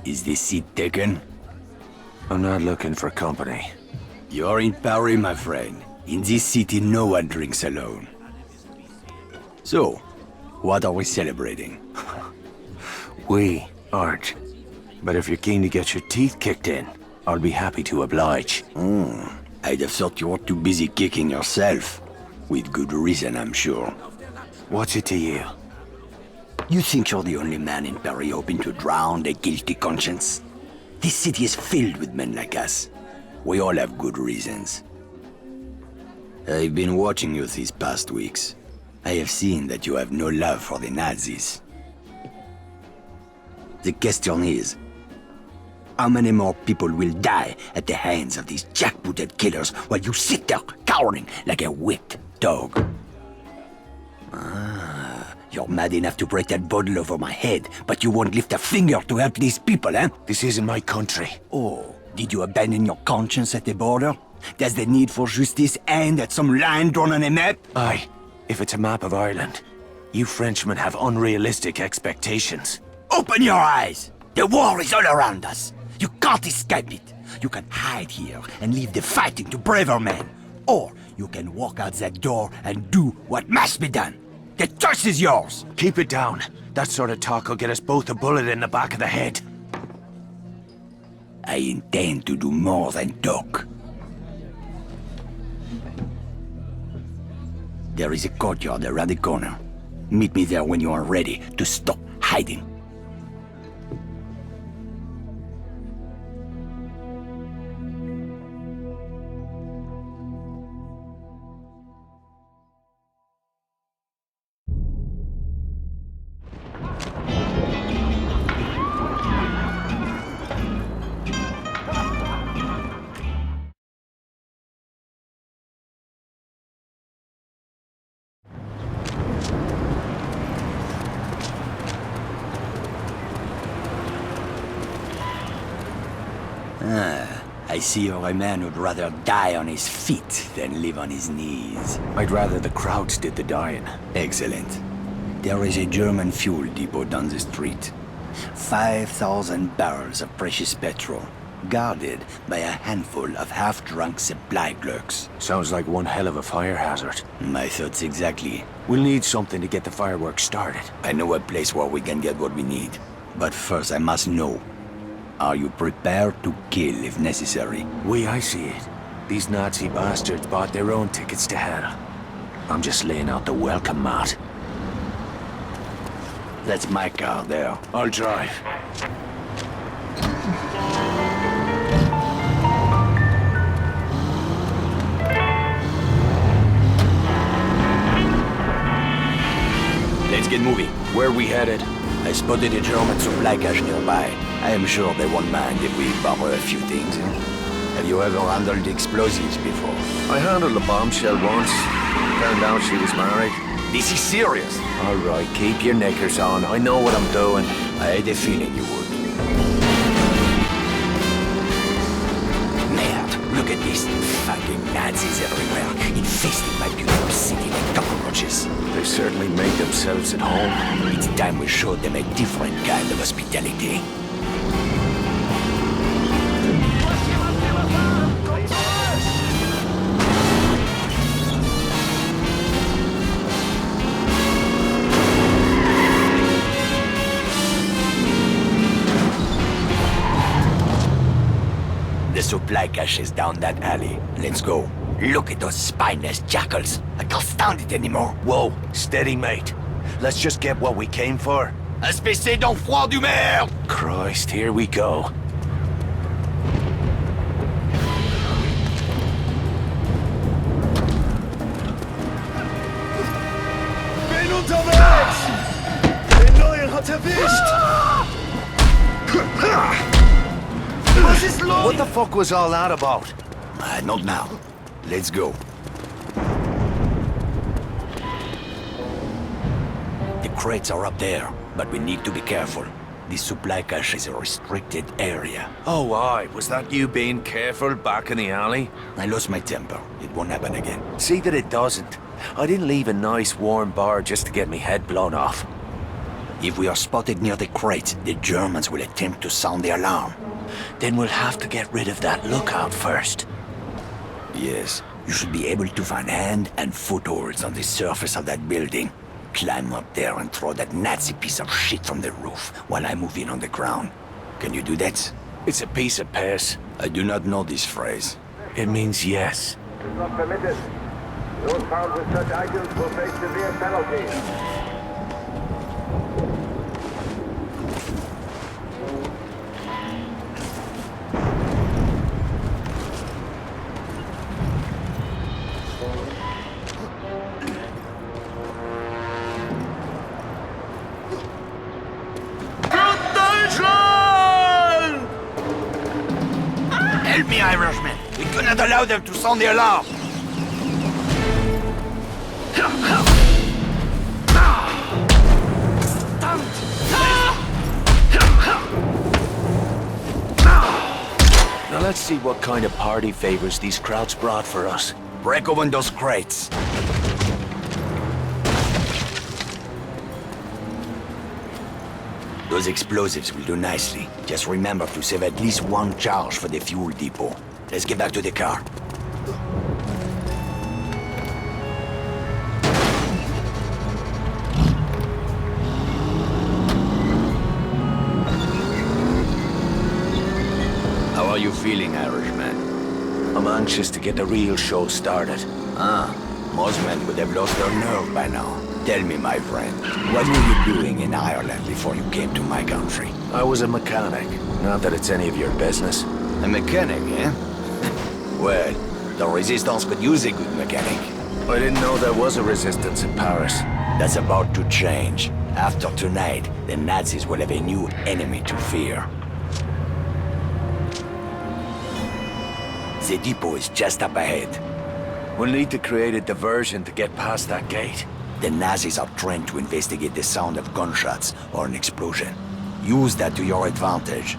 Is this seat taken? I'm not looking for company. You're in Paris, my friend. In this city, no one drinks alone. So, what are we celebrating? We aren't. But if you're keen to get your teeth kicked in, I'll be happy to oblige. I'd have thought you were too busy kicking yourself. With good reason, I'm sure. What's it to you? You think you're the only man in Paris hoping to drown a guilty conscience? This city is filled with men like us. We all have good reasons. I've been watching you these past weeks. I have seen that you have no love for the Nazis. The question is, how many more people will die at the hands of these jackbooted killers while you sit there cowering like a whipped dog? You're mad enough to break that bottle over my head, but you won't lift a finger to help these people, eh? This isn't my country. Oh, did you abandon your conscience at the border? Does the need for justice end at some line drawn on a map? Aye, if it's a map of Ireland. You Frenchmen have unrealistic expectations. Open your eyes! The war is all around us. You can't escape it. You can hide here and leave the fighting to braver men. Or you can walk out that door and do what must be done. The choice is yours! Keep it down. That sort of talk will get us both a bullet in the back of the head. I intend to do more than talk. There is a courtyard around the corner. Meet me there when you are ready to stop hiding. I see you're a man who'd rather die on his feet than live on his knees. I'd rather the crowds did the dying. Excellent. There is a German fuel depot down the street. 5,000 barrels of precious petrol, guarded by a handful of half-drunk supply clerks. Sounds like one hell of a fire hazard. My thoughts exactly. We'll need something to get the fireworks started. I know a place where we can get what we need. But first I must know. Are you prepared to kill if necessary? I see it. These Nazi bastards bought their own tickets to hell. I'm just laying out the welcome mat. That's my car there. I'll drive. Let's get moving. Where are we headed? I spotted a German supply cache nearby. I am sure they won't mind if we borrow a few things. Have you ever handled explosives before? I handled a bombshell once. Found out she was married. This is serious. All right, keep your knickers on. I know what I'm doing. I had a feeling you would. Merde, look at these fucking Nazis everywhere, infesting my beautiful city like cockroaches. They certainly made themselves at home. It's time we showed them a different kind of hospitality. The supply cache is down that alley. Let's go. Look at those spineless jackals. I can't stand it anymore. Whoa, steady, mate. Let's just get what we came for. Espèce d'enfroid du merde! Christ, here we go. Bin unterwegs! Den Neuen hat erwischt! Was ist los? What the fuck was all that about? Not now. Let's go. The crates are up there, but we need to be careful. This supply cache is a restricted area. Oh, why? Was that you being careful back in the alley? I lost my temper. It won't happen again. See that it doesn't. I didn't leave a nice warm bar just to get me head blown off. If we are spotted near the crate, the Germans will attempt to sound the alarm. Then we'll have to get rid of that lookout first. Yes, you should be able to find hand and footholds on the surface of that building. Climb up there and throw that Nazi piece of shit from the roof while I move in on the ground. Can you do that? It's a piece of piss. I do not know this phrase. It means yes. Is not permitted. Those found with such items will face severe penalties. Help me, Irishman! We cannot allow them to sound the alarm! Now let's see what kind of party favors these crowds brought for us. Break open those crates. Those explosives will do nicely. Just remember to save at least one charge for the fuel depot. Let's get back to the car. How are you feeling, Irishman? I'm anxious to get the real show started. Most men would have lost their nerve by now. Tell me, my friend, what were you doing in Ireland before you came to my country? I was a mechanic. Not that it's any of your business. A mechanic, eh? Well, the Resistance could use a good mechanic. I didn't know there was a resistance in Paris. That's about to change. After tonight, the Nazis will have a new enemy to fear. The depot is just up ahead. We'll need to create a diversion to get past that gate. The Nazis are trained to investigate the sound of gunshots or an explosion. Use that to your advantage.